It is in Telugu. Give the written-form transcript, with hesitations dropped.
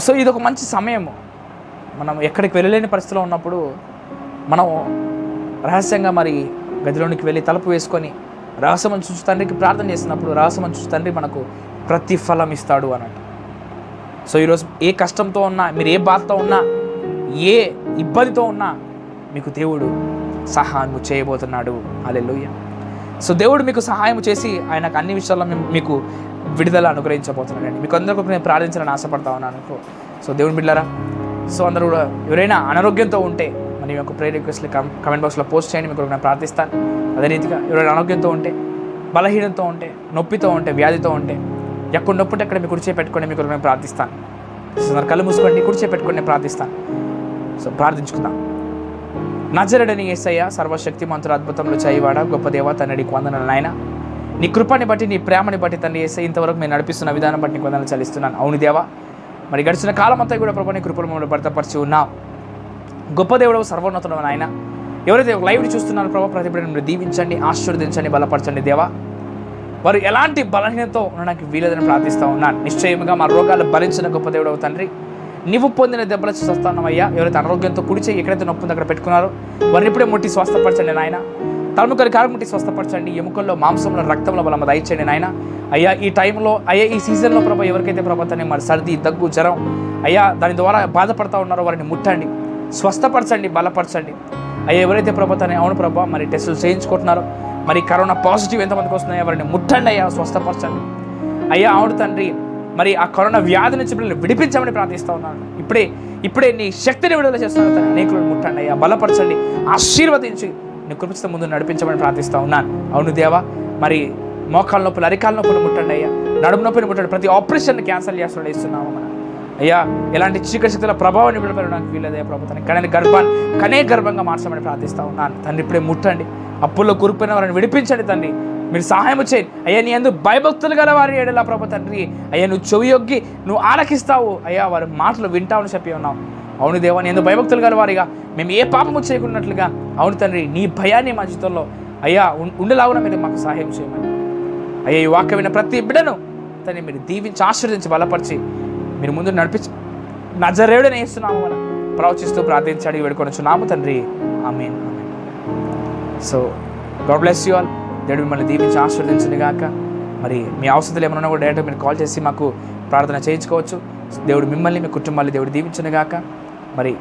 సో ఇది ఒక మంచి సమయము. మనం ఎక్కడికి వెళ్ళలేని పరిస్థితిలో ఉన్నప్పుడు మనం రహస్యంగా మరి గదిలోనికి వెళ్ళి తలుపు వేసుకొని రహస్యమని చూసి తండ్రికి ప్రార్థన చేసినప్పుడు రహస్యమని చూసి తండ్రి మనకు ప్రతిఫలం ఇస్తాడు అన్నట్టు. సో ఈరోజు ఏ కష్టంతో ఉన్నా, మీరు ఏ బాధతో ఉన్నా, ఏ ఇబ్బందితో ఉన్నా మీకు దేవుడు సహాయం చేయబోతున్నాడు. హల్లెలూయా. సో దేవుడు మీకు సహాయం చేసి ఆయనకు అన్ని విషయాల్లో మీకు విడుదల అనుగ్రహించబోతున్నాడండి. మీకు అందరికీ నేను ప్రార్థించాలని ఆశపడతా ఉన్నాను. సో దేవుని బిడ్డలారా, సో అందరూ కూడా ఎవరైనా అనారోగ్యంతో ఉంటే మరి మీ యొక్క ప్రేయర్ రిక్వెస్ట్లు కమెంట్ బాక్స్లో పోస్ట్ చేయండి. మీకు నేను ప్రార్థిస్తాను. అదే రీతిగా ఎవరైనా అనారోగ్యంతో ఉంటే, బలహీనంతో ఉంటే, నొప్పితో ఉంటే, వ్యాధితో ఉంటే, ఎక్కడ నొప్పి ఉంటే అక్కడ మీ కుడిచే పెట్టుకోండి. మీకు నేను ప్రార్థిస్తాను. సో కళ్ళు మూసుకోండి, కుడిచే పెట్టుకోండి, నేను ప్రార్థిస్తాను. సో ప్రార్థించుకుందాం. నజరేయుడైన యేసయ్య, సర్వశక్తిమంతుడు, అద్భుతంలో చేయవాడ, గొప్ప దేవ తండ్రి, నీకు వందనాలు నాయన. నీ కృపని బట్టి, నీ ప్రేమని బట్టి తండ్రి యేసయ్య, ఇంతవరకు నేను నడిపిస్తున్న విధానం బట్టి నీకు వందనాలు చెల్లిస్తున్నాను. అవును దేవా, మరి గడిచిన కాలం అంతా కూడా ప్రభు నీ కృపను మమ్మల్ని భర్తపరిచి ఉన్నావు. గొప్ప దేవుడు, సర్వోన్నతుడు నాయన. ఎవరైతే లైవ్ని చూస్తున్నారో ప్రభు, ప్రతి బిడ్డను మీరు దీవించండి, ఆశీర్వదించండి, బలపరచండి దేవా. వారు ఎలాంటి బలహీనతో ఉండడానికి వీలేదని ప్రార్థిస్తూ ఉన్నాను. నిశ్చయంగా మా రోగాలు భరించిన గొప్ప దేవుడు తండ్రి, నీవు పొందిన దెబ్బల స్వస్థానమయ్యా. ఎవరైతే అనారోగ్యంతో కుడిచే ఎక్కడైతే నొప్పి అక్కడ పెట్టుకున్నారో వారిని ఇప్పుడే ముట్టి స్వస్థపరచండి నాయన. తలముకరి కారు ముట్టి స్వస్థపరచండి. ఎముకల్లో, మాంసంలో, రక్తంలో బలం దయచేయండి నాయన. అయ్యా ఈ టైంలో, అయ్యా ఈ సీజన్లో ప్రభా ఎవరికైతే ప్రభాతాన్ని మరి సర్ది, దగ్గు, జ్వరం అయ్యా దాని ద్వారా బాధపడతా ఉన్నారో వారిని ముట్టండి, స్వస్థపరచండి, బలపరచండి. అయ్యా ఎవరైతే ప్రభాతాన్ని అవును ప్రభా మరి టెస్టులు చేయించుకుంటున్నారో, మరి కరోనా పాజిటివ్ ఎంతమందికి వస్తున్నాయో వారిని ముట్టండి అయ్యా, స్వస్థపరచండి అయ్యా. అవును తండ్రి, మరి ఆ కరోనా వ్యాధి నుంచి పిల్లల్ని విడిపించమని ప్రార్థిస్తూ ఉన్నాను. ఇప్పుడే నీ శక్తిని విడుదల చేస్తున్నాను తండ్రి. అనేకులను ముట్టండి అయ్యా, బలపరచండి, ఆశీర్వదించి నీ కృపతో ముందు నడిపించమని ప్రార్థిస్తూ ఉన్నాను. అవును దేవా, మరి మోకాళ్ళ నొప్పులు, అరికాల నొప్పులు ముట్టండి అయ్యా, నడుము నొప్పిని ముట్టండి. ప్రతి ఆపరేషన్ క్యాన్సల్ చేస్తున్నాడు ఇస్తున్నాము మనం అయ్యా. ఎలాంటి చీకటి శక్తుల ప్రభావాన్ని విడపడడానికి వీలదే ప్రభుత్వాన్ని కనే గర్భంగా మార్చమని ప్రార్థిస్తూ ఉన్నాను తండ్రి. ఇప్పుడే ముట్టండి, అప్పుల్లో కూరుకుపోయిన వారిని విడిపించండి తండ్రి. మీరు సహాయం చేయండి అయ్యా. నీ యందు భయభక్తులు గల వారి ఎడల ప్రభు తండ్రి అయ్యా, నువ్వు చెవియొగ్గి నువ్వు ఆలకిస్తావు అయ్యా, వారి మాటలు వింటావని చెప్పి ఉన్నావు. అవును దేవా, నీ యందు భయభక్తులు గల వారిగా మేము ఏ పాపము చేయకున్నట్లుగా అవును తండ్రి నీ భయాన్ని మా జీవితంలో అయ్యా ఉండేలాగా మీరు మాకు సహాయం చేయమని అయ్యా. ఈ వాక్యం విన్న ప్రతి బిడ్డను తండ్రి మీరు దీవించి, ఆశీర్వదించి, బలపరిచి మీరు ముందు నడిపించి నజరేయుడని యేసునామమున మనం ప్రవచిస్తూ ప్రార్థించాడు వేడుకొనుచున్నాము తండ్రి. Amen. So God bless you all. దేవుడు మిమ్మల్ని దీవించి ఆశీర్వదించండి గాక. మరి మీ అవసరాలు ఏమైనా కూడా డైరెక్ట్గా మీరు కాల్ చేసి మాకు ప్రార్థన చేయించుకోవచ్చు. దేవుడు మిమ్మల్ని, మీ కుటుంబాన్ని దేవుడు దీవించండి గాక. మరి